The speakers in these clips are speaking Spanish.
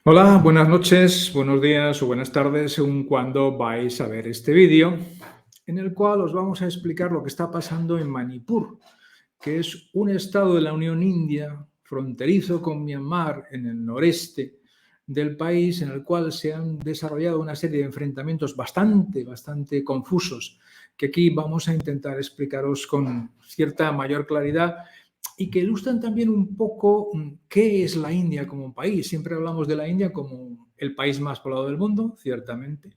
Hola, buenas noches, buenos días o buenas tardes, según cuando vais a ver este vídeo, en el cual os vamos a explicar lo que está pasando en Manipur, que es un estado de la Unión India fronterizo con Myanmar en el noreste del país, en el cual se han desarrollado una serie de enfrentamientos bastante confusos, que aquí vamos a intentar explicaros con cierta mayor claridad y que ilustran también un poco qué es la India como un país. Siempre hablamos de la India como el país más poblado del mundo, ciertamente.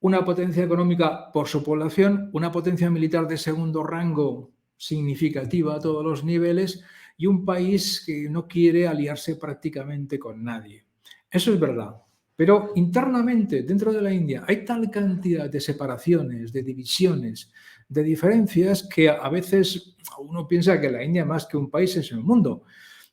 Una potencia económica por su población, una potencia militar de segundo rango significativa a todos los niveles y un país que no quiere aliarse prácticamente con nadie. Eso es verdad. Pero internamente, dentro de la India, hay tal cantidad de separaciones, de divisiones, de diferencias, que a veces uno piensa que la India, más que un país, es el mundo.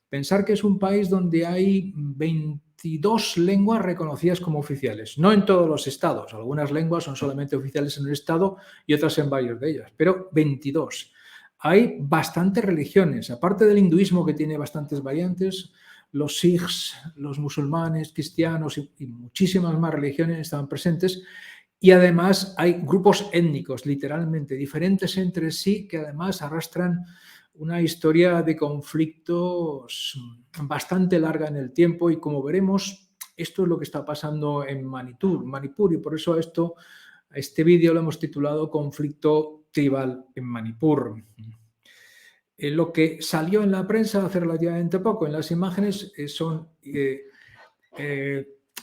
Pensar que es un país donde hay 22 lenguas reconocidas como oficiales, no en todos los estados. Algunas lenguas son solamente oficiales en un estado y otras en varios de ellas, pero 22. Hay bastantes religiones, aparte del hinduismo, que tiene bastantes variantes. Los sikhs, los musulmanes, cristianos y muchísimas más religiones estaban presentes, y además hay grupos étnicos literalmente diferentes entre sí, que además arrastran una historia de conflictos bastante larga en el tiempo, y como veremos, esto es lo que está pasando en Manipur, y por eso este vídeo lo hemos titulado Conflicto tribal en Manipur. Lo que salió en la prensa hace relativamente poco en las imágenes son eh,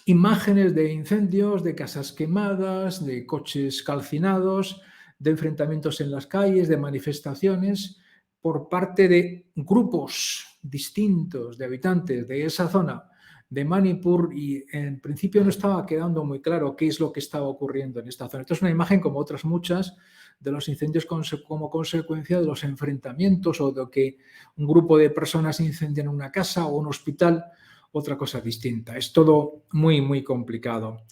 imágenes de incendios, de casas quemadas, de coches calcinados, de enfrentamientos en las calles, de manifestaciones por parte de grupos distintos de habitantes de esa zona de Manipur, y en principio no estaba quedando muy claro qué es lo que estaba ocurriendo en esta zona. Esto es una imagen, como otras muchas, de los incendios como consecuencia de los enfrentamientos, o de que un grupo de personas incendian una casa o un hospital, otra cosa distinta. Es todo muy complicado.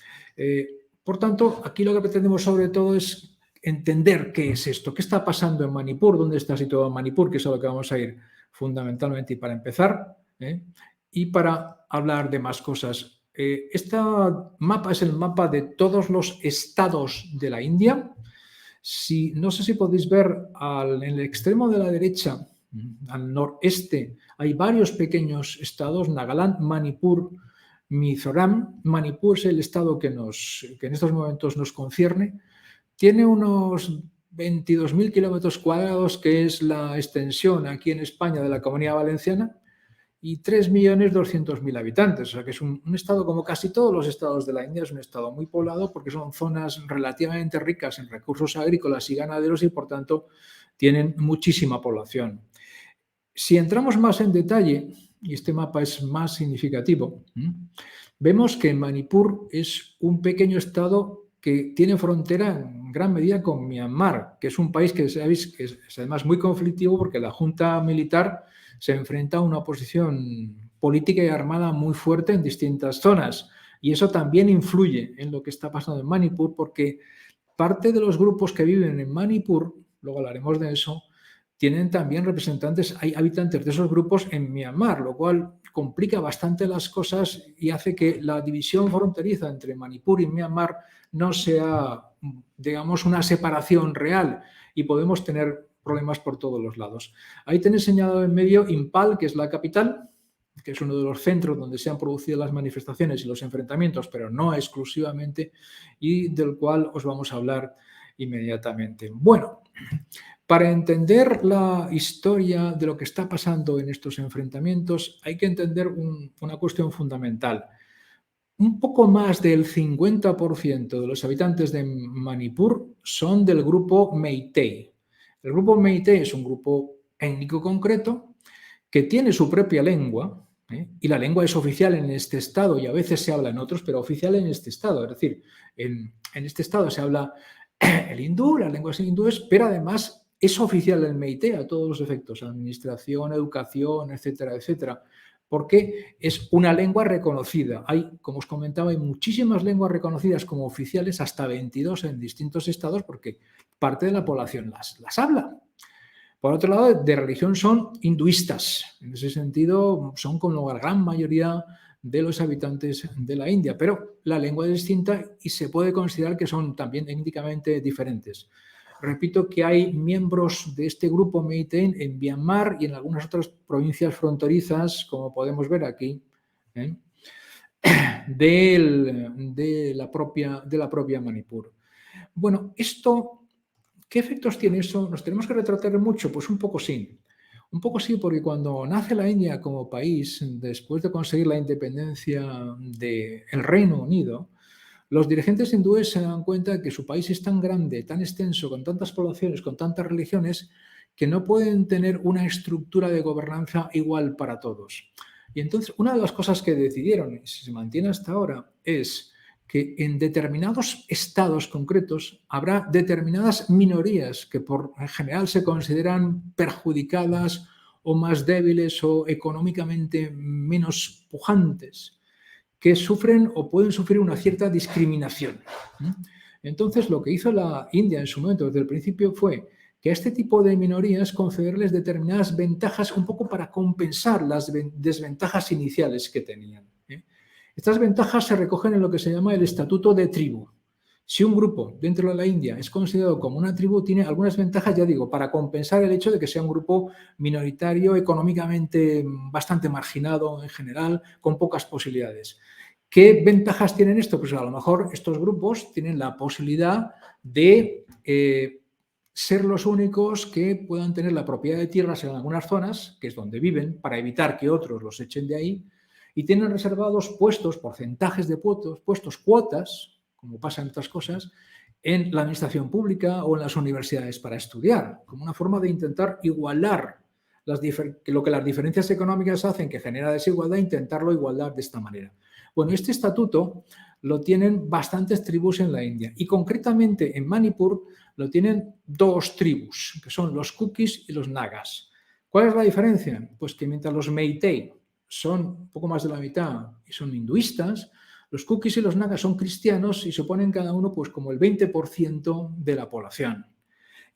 Por tanto, aquí lo que pretendemos sobre todo es entender qué es esto, qué está pasando en Manipur, dónde está situado Manipur, que es a lo que vamos a ir fundamentalmente y para empezar, y para hablar de más cosas. Este mapa es el mapa de todos los estados de la India. No sé si podéis ver en el extremo de la derecha, al noreste, hay varios pequeños estados: Nagaland, Manipur, Mizoram. Manipur es el estado que en estos momentos nos concierne. Tiene unos 22.000 kilómetros cuadrados, que es la extensión aquí en España de la Comunidad Valenciana, y 3.200.000 habitantes. O sea que es un estado, como casi todos los estados de la India, es un estado muy poblado, porque son zonas relativamente ricas en recursos agrícolas y ganaderos, y por tanto tienen muchísima población. Si entramos más en detalle, y este mapa es más significativo, vemos que Manipur es un pequeño estado que tiene frontera en gran medida con Myanmar, que es un país que sabéis que es además muy conflictivo, porque la junta militar se enfrenta a una oposición política y armada muy fuerte en distintas zonas. Y eso también influye en lo que está pasando en Manipur, porque parte de los grupos que viven en Manipur, luego hablaremos de eso, tienen también representantes, hay habitantes de esos grupos en Myanmar, lo cual complica bastante las cosas y hace que la división fronteriza entre Manipur y Myanmar no sea, digamos, una separación real, y podemos tener problemas por todos los lados. Ahí tenéis señalado en medio Impal, que es la capital, que es uno de los centros donde se han producido las manifestaciones y los enfrentamientos, pero no exclusivamente, y del cual os vamos a hablar inmediatamente. Bueno, para entender la historia de lo que está pasando en estos enfrentamientos, hay que entender una cuestión fundamental. Un poco más del 50% de los habitantes de Manipur son del grupo Meitei. El grupo Meitei es un grupo étnico concreto que tiene su propia lengua, y la lengua es oficial en este estado, y a veces se habla en otros, pero oficial en este estado. Es decir, en este estado se habla el hindú, las lenguas hindúes, pero además es oficial el Meitei a todos los efectos: administración, educación, etcétera, etcétera, porque es una lengua reconocida. Hay, como os comentaba, hay muchísimas lenguas reconocidas como oficiales, hasta 22 en distintos estados, porque parte de la población las habla. Por otro lado, de religión son hinduistas. En ese sentido, son como la gran mayoría de los habitantes de la India, pero la lengua es distinta y se puede considerar que son también étnicamente diferentes. Repito que hay miembros de este grupo Meitei en Myanmar y en algunas otras provincias fronterizas, como podemos ver aquí, ¿eh? de la propia Manipur. Bueno, esto, ¿qué efectos tiene eso? ¿Nos tenemos que retratar mucho? Pues un poco sí. Un poco sí, porque cuando nace la India como país, después de conseguir la independencia del Reino Unido, los dirigentes hindúes se dan cuenta de que su país es tan grande, tan extenso, con tantas poblaciones, con tantas religiones, que no pueden tener una estructura de gobernanza igual para todos. Y entonces, una de las cosas que decidieron, y se mantiene hasta ahora, es que en determinados estados concretos habrá determinadas minorías que en general se consideran perjudicadas o más débiles o económicamente menos pujantes, que sufren o pueden sufrir una cierta discriminación. Entonces, lo que hizo la India en su momento, desde el principio, fue que a este tipo de minorías concederles determinadas ventajas un poco para compensar las desventajas iniciales que tenían. Estas ventajas se recogen en lo que se llama el estatuto de tribu. Si un grupo dentro de la India es considerado como una tribu, tiene algunas ventajas, ya digo, para compensar el hecho de que sea un grupo minoritario, económicamente bastante marginado en general, con pocas posibilidades. ¿Qué ventajas tienen esto? Pues a lo mejor estos grupos tienen la posibilidad de ser los únicos que puedan tener la propiedad de tierras en algunas zonas, que es donde viven, para evitar que otros los echen de ahí, y tienen reservados puestos, porcentajes de puestos, cuotas, como pasa en otras cosas, en la administración pública o en las universidades para estudiar, como una forma de intentar igualar lo que las diferencias económicas hacen, que genera desigualdad, intentarlo igualar de esta manera. Bueno, este estatuto lo tienen bastantes tribus en la India y concretamente en Manipur lo tienen dos tribus, que son los Kukis y los Nagas. ¿Cuál es la diferencia? Pues que mientras los Meitei son un poco más de la mitad y son hinduistas, los Kukis y los Nagas son cristianos y se ponen cada uno pues como el 20% de la población.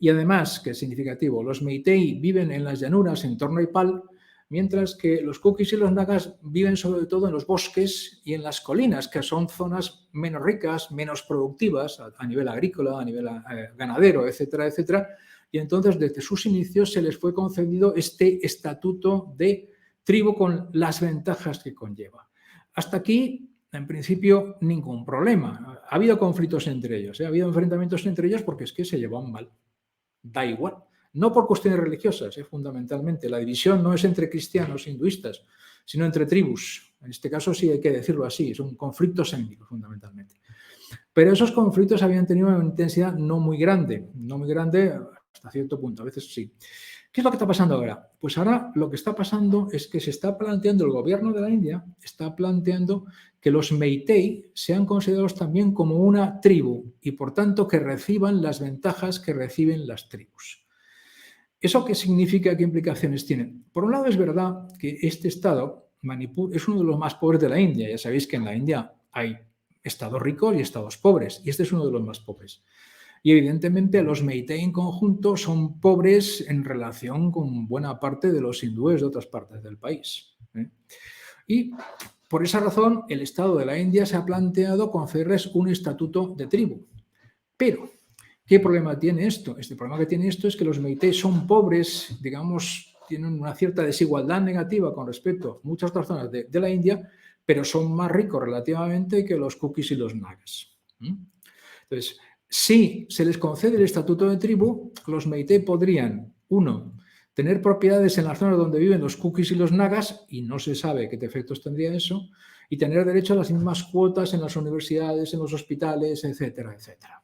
Y además, que es significativo, los Meitei viven en las llanuras en torno a Ipal, mientras que los Kukis y los Nagas viven sobre todo en los bosques y en las colinas, que son zonas menos ricas, menos productivas a nivel agrícola, a nivel ganadero, etcétera, etcétera. Y entonces, desde sus inicios, se les fue concedido este estatuto de tribu con las ventajas que conlleva. Hasta aquí, en principio, ningún problema. Ha habido conflictos entre ellos, ha habido enfrentamientos entre ellos porque es que se llevan mal. Da igual. No por cuestiones religiosas, fundamentalmente. La división no es entre cristianos e hinduistas, sino entre tribus. En este caso sí hay que decirlo así, son conflictos étnicos fundamentalmente. Pero esos conflictos habían tenido una intensidad no muy grande hasta cierto punto, a veces sí. ¿Qué es lo que está pasando ahora? Pues ahora lo que está pasando es que se está planteando, el gobierno de la India está planteando que los Meitei sean considerados también como una tribu y por tanto que reciban las ventajas que reciben las tribus. ¿Eso qué significa? ¿Qué implicaciones tiene? Por un lado es verdad que este estado, Manipur, es uno de los más pobres de la India. Ya sabéis que en la India hay estados ricos y estados pobres y este es uno de los más pobres. Y evidentemente los Meitei en conjunto son pobres en relación con buena parte de los hindúes de otras partes del país. Y por esa razón el Estado de la India se ha planteado concederles un estatuto de tribu. Pero, ¿qué problema tiene esto? Este problema que tiene esto es que los Meitei son pobres, digamos, tienen una cierta desigualdad negativa con respecto a muchas otras zonas de la India, pero son más ricos relativamente que los Kukis y los Nagas. Entonces, si se les concede el estatuto de tribu, los Meitei podrían, uno, tener propiedades en las zonas donde viven los Kukis y los Nagas, y no se sabe qué efectos tendría eso, y tener derecho a las mismas cuotas en las universidades, en los hospitales, etcétera, etcétera.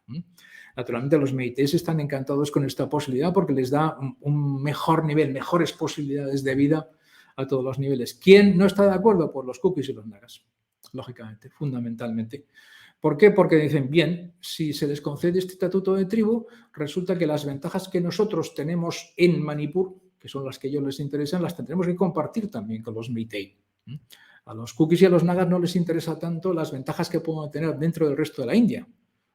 Naturalmente, los Meitei están encantados con esta posibilidad porque les da un mejor nivel, mejores posibilidades de vida a todos los niveles. ¿Quién no está de acuerdo? Pues los Kukis y los Nagas, lógicamente, fundamentalmente. ¿Por qué? Porque dicen, bien, si se les concede este estatuto de tribu, resulta que las ventajas que nosotros tenemos en Manipur, que son las que a ellos les interesan, las tendremos que compartir también con los Meitei. A los Kukis y a los Nagas no les interesa tanto las ventajas que puedan tener dentro del resto de la India,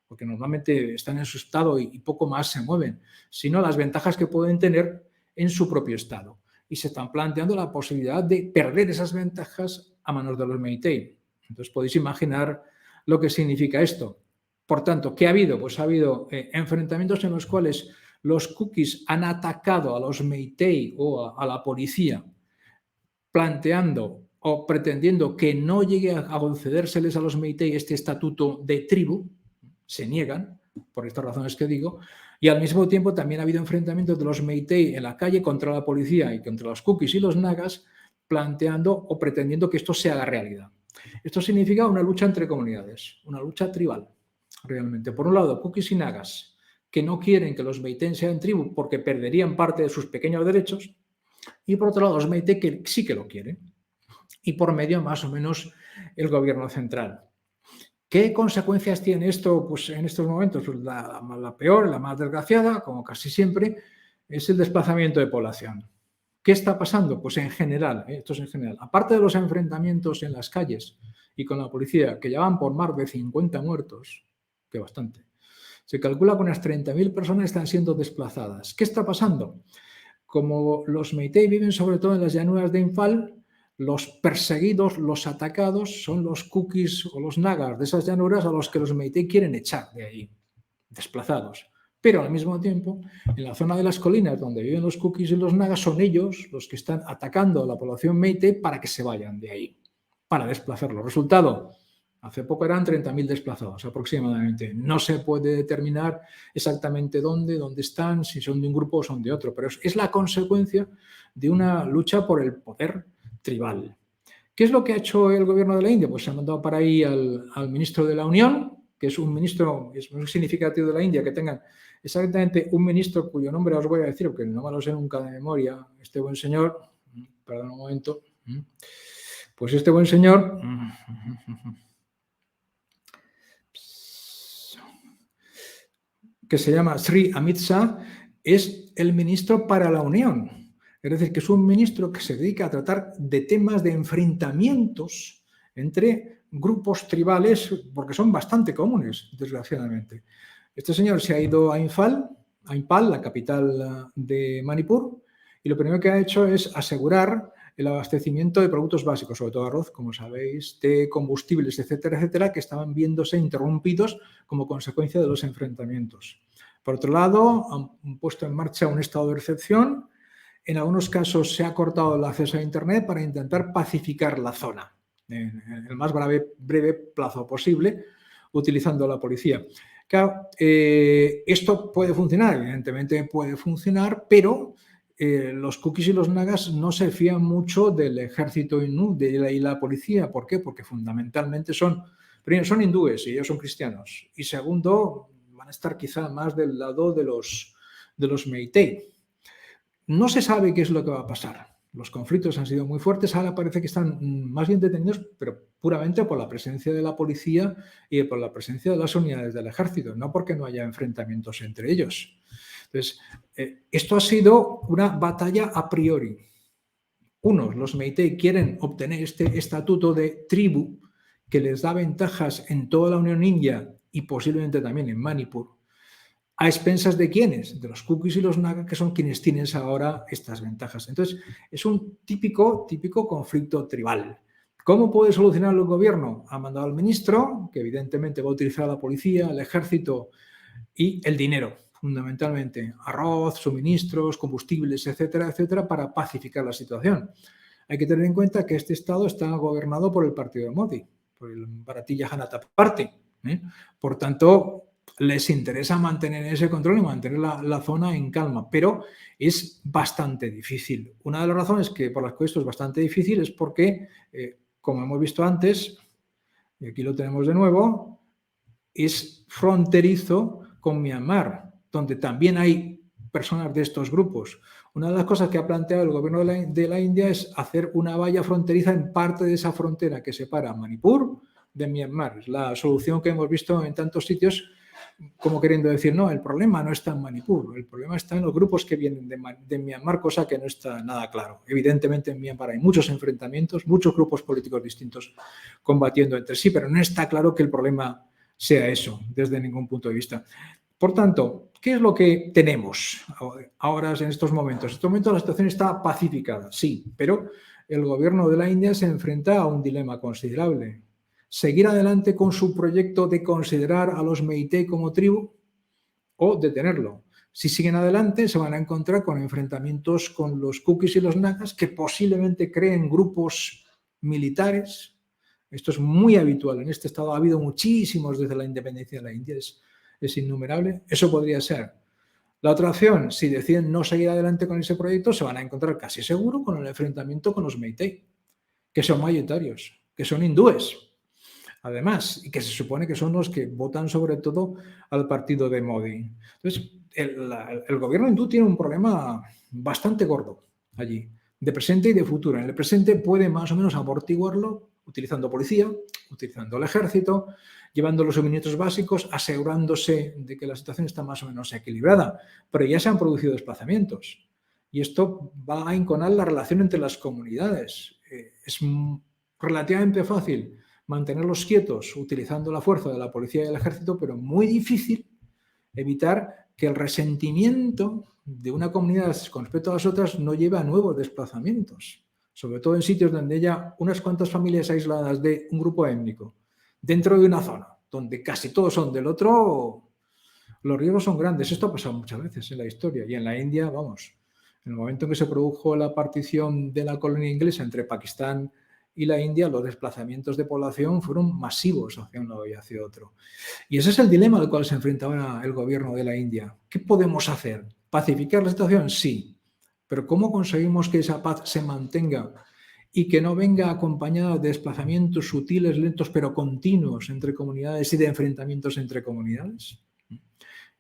porque normalmente están en su estado y poco más se mueven, sino las ventajas que pueden tener en su propio estado. Y se están planteando la posibilidad de perder esas ventajas a manos de los Meitei. Entonces podéis imaginar lo que significa esto. Por tanto, ¿qué ha habido? Pues ha habido enfrentamientos en los cuales los cookies han atacado a los Meitei o a la policía, planteando o pretendiendo que no llegue a concedérseles a los Meitei este estatuto de tribu, se niegan, por estas razones que digo, y al mismo tiempo también ha habido enfrentamientos de los Meitei en la calle contra la policía y contra los cookies y los nagas, planteando o pretendiendo que esto se haga realidad. Esto significa una lucha entre comunidades, una lucha tribal, realmente. Por un lado, cookies y nagas, que no quieren que los Meitei sean tribu porque perderían parte de sus pequeños derechos, y por otro lado, los Meitei que sí que lo quieren, y por medio más o menos el gobierno central. ¿Qué consecuencias tiene esto pues, en estos momentos? Pues la peor, la más desgraciada, como casi siempre, es el desplazamiento de población. ¿Qué está pasando? Pues en general, esto es en general, aparte de los enfrentamientos en las calles y con la policía, que ya van por más de 50 muertos, que bastante, se calcula que unas 30.000 personas están siendo desplazadas. ¿Qué está pasando? Como los Meitei viven sobre todo en las llanuras de Imphal, los perseguidos, los atacados son los cookies o los nagas de esas llanuras a los que los Meitei quieren echar de ahí, desplazados. Pero al mismo tiempo, en la zona de las colinas donde viven los cookies y los nagas, son ellos los que están atacando a la población Meitei para que se vayan de ahí, para desplazarlos. Resultado, hace poco eran 30.000 desplazados aproximadamente. No se puede determinar exactamente dónde están, si son de un grupo o son de otro, pero es la consecuencia de una lucha por el poder tribal. ¿Qué es lo que ha hecho el gobierno de la India? Pues se ha mandado para ahí al ministro de la Unión, que es un ministro, es muy significativo de la India, que tengan exactamente un ministro cuyo nombre os voy a decir, porque no me lo sé nunca de memoria, este buen señor, perdón un momento, pues este buen señor, que se llama Sri Amit Shah, es el ministro para la Unión. Es decir, que es un ministro que se dedica a tratar de temas de enfrentamientos entre grupos tribales, porque son bastante comunes, desgraciadamente. Este señor se ha ido a Imphal, la capital de Manipur, y lo primero que ha hecho es asegurar el abastecimiento de productos básicos, sobre todo arroz, como sabéis, té, combustibles, etcétera, etcétera, que estaban viéndose interrumpidos como consecuencia de los enfrentamientos. Por otro lado, han puesto en marcha un estado de excepción. En algunos casos se ha cortado el acceso a Internet para intentar pacificar la zona en el más breve plazo posible, utilizando la policía. Claro, esto puede funcionar, evidentemente puede funcionar, pero los cookies y los nagas no se fían mucho del ejército hindú y la policía. ¿Por qué? Porque fundamentalmente primero, son hindúes y ellos son cristianos. Y segundo, van a estar quizá más del lado de los Meitei. No se sabe qué es lo que va a pasar. Los conflictos han sido muy fuertes, ahora parece que están más bien detenidos, pero puramente por la presencia de la policía y por la presencia de las unidades del ejército, no porque no haya enfrentamientos entre ellos. Entonces, esto ha sido una batalla a priori. Unos, los Meitei, quieren obtener este estatuto de tribu que les da ventajas en toda la Unión India y posiblemente también en Manipur. ¿A expensas de quiénes? De los cookies y los naga, que son quienes tienen ahora estas ventajas. Entonces, es un típico conflicto tribal. ¿Cómo puede solucionarlo el gobierno? Ha mandado al ministro, que evidentemente va a utilizar a la policía, el ejército y el dinero, fundamentalmente. Arroz, suministros, combustibles, etcétera, etcétera, para pacificar la situación. Hay que tener en cuenta que este estado está gobernado por el partido de Modi, por el Bharatiya Janata Party. Por tanto, les interesa mantener ese control y mantener la zona en calma, pero es bastante difícil. Una de las razones por las que esto es bastante difícil es porque, como hemos visto antes, y aquí lo tenemos de nuevo, es fronterizo con Myanmar, donde también hay personas de estos grupos. Una de las cosas que ha planteado el gobierno de la India es hacer una valla fronteriza en parte de esa frontera que separa Manipur de Myanmar. Es la solución que hemos visto en tantos sitios, como queriendo decir, no, el problema no está en Manipur, el problema está en los grupos que vienen de Myanmar, cosa que no está nada claro. Evidentemente en Myanmar hay muchos enfrentamientos, muchos grupos políticos distintos combatiendo entre sí, pero no está claro que el problema sea eso, desde ningún punto de vista. Por tanto, ¿qué es lo que tenemos ahora en estos momentos? En estos momentos la situación está pacificada, sí, pero el gobierno de la India se enfrenta a un dilema considerable. ¿Seguir adelante con su proyecto de considerar a los Meitei como tribu o detenerlo? Si siguen adelante, se van a encontrar con enfrentamientos con los Kukis y los Nagas, que posiblemente creen grupos militares. Esto es muy habitual. En este estado ha habido muchísimos desde la independencia de la India. Es innumerable. Eso podría ser. La otra opción, si deciden no seguir adelante con ese proyecto, se van a encontrar casi seguro con el enfrentamiento con los Meitei, que son mayoritarios, que son hindúes, además, y que se supone que son los que votan sobre todo al partido de Modi. Entonces, el gobierno hindú tiene un problema bastante gordo allí, de presente y de futuro. En el presente puede más o menos amortiguarlo utilizando policía, utilizando el ejército, llevando los suministros básicos, asegurándose de que la situación está más o menos equilibrada. Pero ya se han producido desplazamientos y esto va a enconar la relación entre las comunidades. Es relativamente fácil mantenerlos quietos utilizando la fuerza de la policía y el ejército, pero muy difícil evitar que el resentimiento de una comunidad con respecto a las otras no lleve a nuevos desplazamientos, sobre todo en sitios donde haya unas cuantas familias aisladas de un grupo étnico dentro de una zona donde casi todos son del otro. Los riesgos son grandes. Esto ha pasado muchas veces en la historia y en la India, vamos, en el momento en que se produjo la partición de la colonia inglesa entre Pakistán y la India, los desplazamientos de población fueron masivos hacia un lado y hacia otro. Y ese es el dilema al cual se enfrenta ahora el gobierno de la India. ¿Qué podemos hacer? ¿Pacificar la situación? Sí. Pero ¿cómo conseguimos que esa paz se mantenga y que no venga acompañada de desplazamientos sutiles, lentos, pero continuos entre comunidades y de enfrentamientos entre comunidades?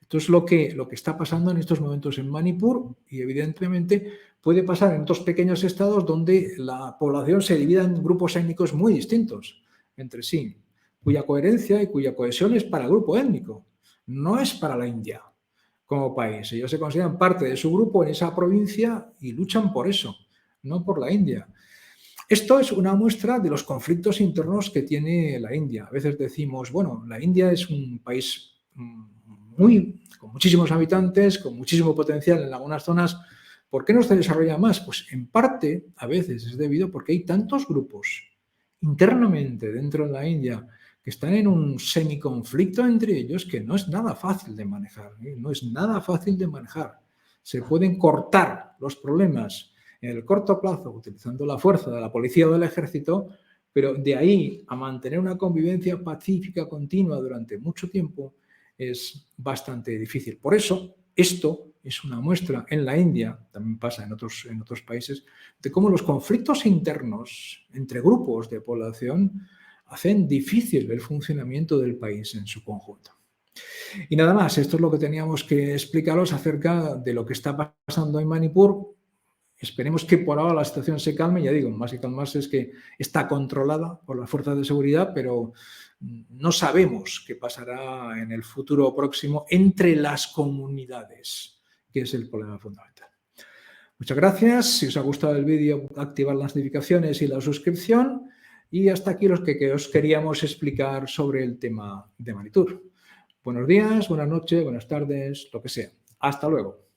Esto es lo que está pasando en estos momentos en Manipur y evidentemente puede pasar en otros pequeños estados donde la población se divida en grupos étnicos muy distintos entre sí, cuya coherencia y cuya cohesión es para el grupo étnico, no es para la India como país. Ellos se consideran parte de su grupo en esa provincia y luchan por eso, no por la India. Esto es una muestra de los conflictos internos que tiene la India. A veces decimos, bueno, la India es un país con muchísimos habitantes, con muchísimo potencial en algunas zonas. ¿Por qué no se desarrolla más? Pues en parte, a veces, es debido porque hay tantos grupos internamente dentro de la India que están en un semiconflicto entre ellos que no es nada fácil de manejar. No es nada fácil de manejar. Se pueden cortar los problemas en el corto plazo utilizando la fuerza de la policía o del ejército, pero de ahí a mantener una convivencia pacífica continua durante mucho tiempo es bastante difícil. Por eso, esto es una muestra en la India, también pasa en otros países, de cómo los conflictos internos entre grupos de población hacen difícil el funcionamiento del país en su conjunto. Y nada más, esto es lo que teníamos que explicaros acerca de lo que está pasando en Manipur. Esperemos que por ahora la situación se calme. Ya digo, más que calmarse es que está controlada por las fuerzas de seguridad, pero no sabemos qué pasará en el futuro próximo entre las comunidades, que es el problema fundamental. Muchas gracias. Si os ha gustado el vídeo, activad las notificaciones y la suscripción. Y hasta aquí los que os queríamos explicar sobre el tema de Manipur. Buenos días, buenas noches, buenas tardes, lo que sea. Hasta luego.